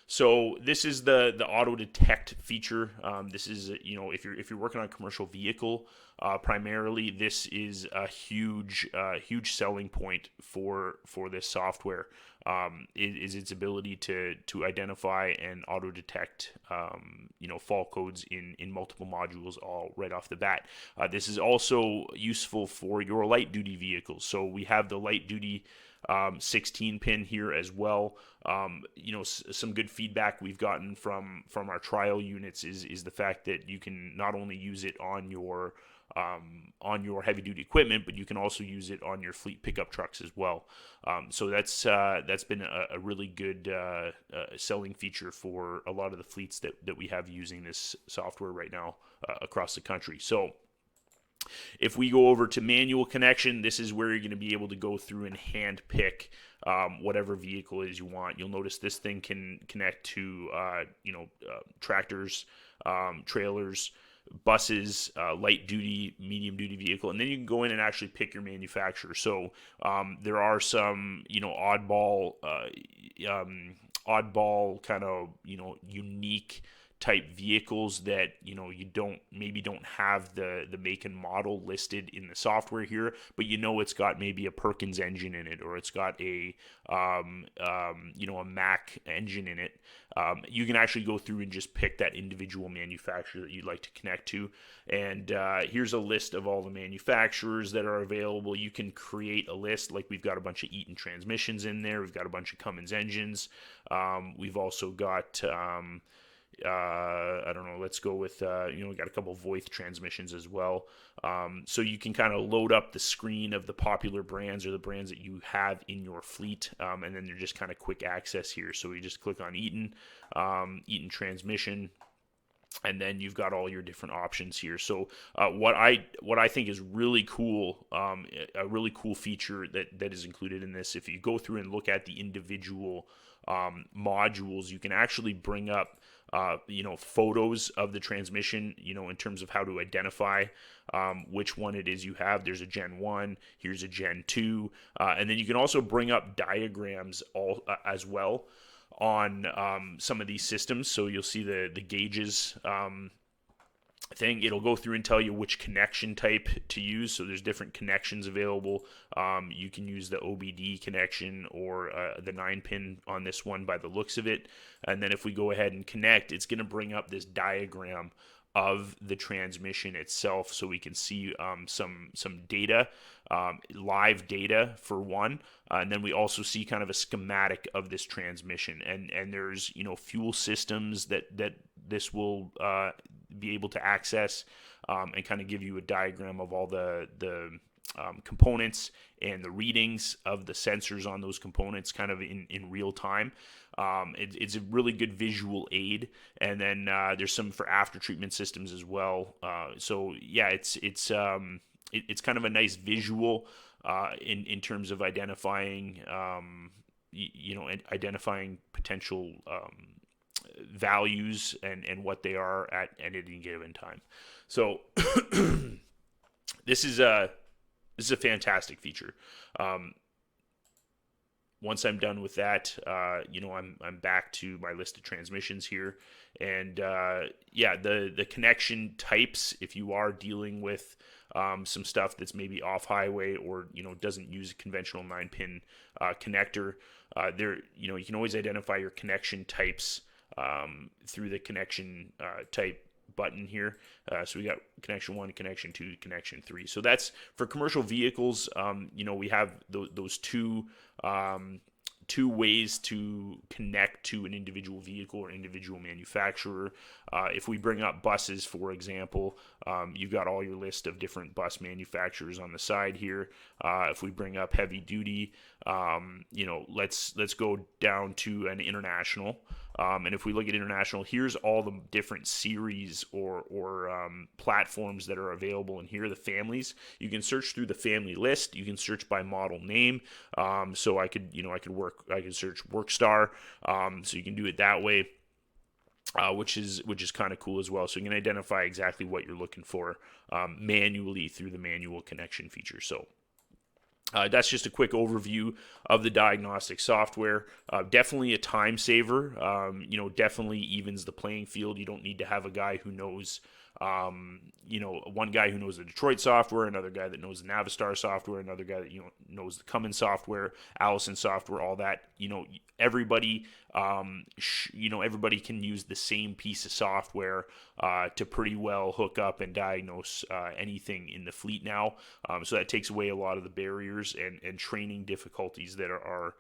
So this is the auto detect feature. This is if you're working on a commercial vehicle, primarily this is a huge selling point for this software. Is its ability to identify and auto detect fault codes in multiple modules all right off the bat. This is also useful for your light duty vehicles. So we have the light duty 16 pin here as well. Some good feedback we've gotten from our trial units is the fact that you can not only use it on your heavy duty equipment, but you can also use it on your fleet pickup trucks as well. So that's been a really good selling feature for a lot of the fleets that we have using this software right now across the country. So if we go over to manual connection, this is where you're going to be able to go through and hand pick whatever vehicle it is you want. You'll notice this thing can connect to tractors, trailers, buses, light duty, medium duty vehicle, and then you can go in and actually pick your manufacturer. So there are some oddball kind of unique type vehicles that you don't have the make and model listed in the software here, but it's got maybe a Perkins engine in it, or it's got a Mack engine in it. You can actually go through and just pick that individual manufacturer that you'd like to connect to, and here's a list of all the manufacturers that are available. You can create a list. Like, we've got a bunch of Eaton transmissions in there, we've got a bunch of Cummins engines, we've also got I don't know, let's go with, we got a couple of Voith transmissions as well. So you can kind of load up the screen of the popular brands or the brands that you have in your fleet. And then they're just kind of quick access here. So we just click on Eaton transmission, and then you've got all your different options here. So what I think is really cool, a really cool feature that is included in this, if you go through and look at the individual modules, you can actually bring up photos of the transmission, in terms of how to identify which one it is you have. There's a Gen 1, here's a Gen 2, and then you can also bring up diagrams as well on some of these systems. So you'll see the gauges thing. It'll go through and tell you which connection type to use. So there's different connections available. You can use the OBD connection or the 9-pin on this one by the looks of it. And then if we go ahead and connect, it's going to bring up this diagram of the transmission itself, so we can see some data, live data for one, and then we also see kind of a schematic of this transmission, and there's fuel systems that this will be able to access, and kind of give you a diagram of all the components and the readings of the sensors on those components kind of in real time. It's a really good visual aid, and then there's some for after treatment systems as well. So yeah, it's kind of a nice visual in terms of identifying identifying potential values and what they are at any given time. So this is a fantastic feature. Once I'm done with that, I'm back to my list of transmissions here, and the connection types. If you are dealing with some stuff that's maybe off highway or doesn't use a conventional 9-pin connector, you can always identify your connection types through the connection type button here. So we got connection 1, connection 2, connection 3. So that's for commercial vehicles. We have those two ways to connect to an individual vehicle or individual manufacturer. If we bring up buses, for example, you've got all your list of different bus manufacturers on the side here. If we bring up heavy duty, let's go down to an international. And if we look at international, here's all the different series or platforms that are available in here, the families. You can search through the family list. You can search by model name. So I could search Workstar. So you can do it that way, which is kind of cool as well. So you can identify exactly what you're looking for manually through the manual connection feature. So That's just a quick overview of the diagnostic software. Definitely a time saver. Definitely evens the playing field. You don't need to have a guy who knows, one guy who knows the Detroit software, another guy that knows the Navistar software, another guy that knows the Cummins software, Allison software, all that. Everybody, everybody can use the same piece of software to pretty well hook up and diagnose anything in the fleet now. So that takes away a lot of the barriers and training difficulties that are